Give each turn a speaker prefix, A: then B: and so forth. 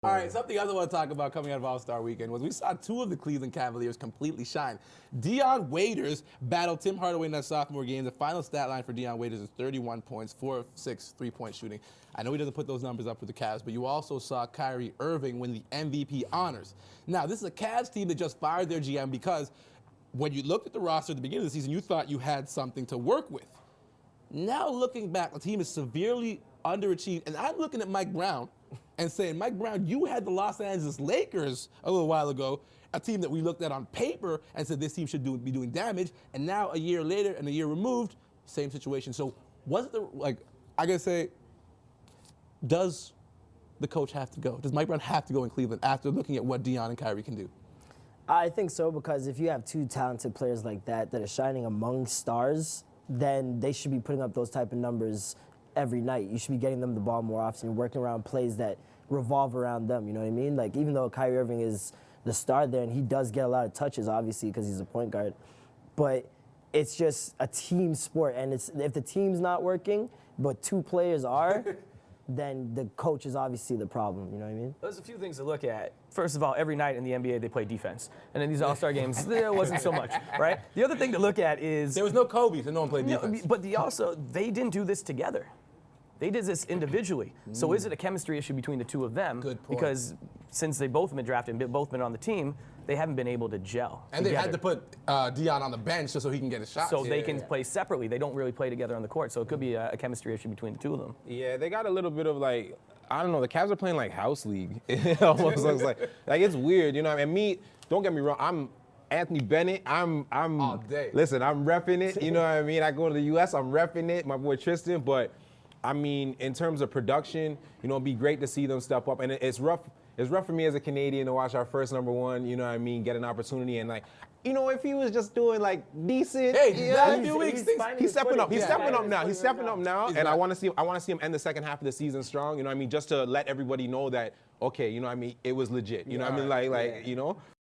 A: All right, something else I want to talk about coming out of All-Star Weekend was we saw two of the Cleveland Cavaliers completely shine. Dion Waiters battled Tim Hardaway in that sophomore game. The final stat line for Dion Waiters is 31 points, 4 of 6 three-point shooting. I know he doesn't put those numbers up for the Cavs, but you also saw Kyrie Irving win the MVP honors. Now, this is a Cavs team that just fired their GM because when you looked at the roster at the beginning of the season, you thought you had something to work with. Now, looking back, the team is severely underachieved, and I'm looking at Mike Brown and saying, Mike Brown, you had the Los Angeles Lakers a little while ago, a team that we looked at on paper and said this team should be doing damage, and now a year later and a year removed, same situation. So was it I gotta say, does the coach have to go? Does Mike Brown have to go in Cleveland after looking at what Dion and Kyrie can do?
B: I think so, because if you have two talented players like that are shining among stars, then they should be putting up those type of numbers every night. You should be getting them the ball more often, working around plays that revolve around them, you know what I mean? Like, even though Kyrie Irving is the star there, and he does get a lot of touches, obviously, because he's a point guard, but it's just a team sport, and if the team's not working, but two players are, then the coach is obviously the problem, you know what I mean?
C: There's a few things to look at. First of all, every night in the NBA they play defense. And in these All-Star games, there wasn't so much, right? The other thing to look at is...
A: There was no Kobe, so no one played defense.
C: But they didn't do this together. They did this individually. So is it a chemistry issue between the two of them?
A: Good point.
C: Because since they've both been drafted and both been on the team, they haven't been able to gel
A: And
C: together.
A: they had to put Dion on the bench just so he can get a shot.
C: So they can play separately. They don't really play together on the court. So it could be a chemistry issue between the two of them.
D: Yeah, they got a little bit of I don't know, the Cavs are playing like house league. It almost looks like it's weird, you know what I mean? And me, don't get me wrong, I'm Anthony Bennett. I'm
A: all day.
D: Listen, I'm repping it, you know what I mean? I go to the US, I'm repping it, my boy Tristan, but I mean, in terms of production, it'd be great to see them step up. And it's rough. It's rough for me as a Canadian to watch our first #1, you know what I mean, get an opportunity. And if he was just doing decent,
A: hey, a few weeks,
D: he's stepping up. He's stepping up now. He's stepping up now. And I want to see him end the second half of the season strong. You know what I mean, just to let everybody know that, okay, you know what I mean, it was legit. You know what I mean,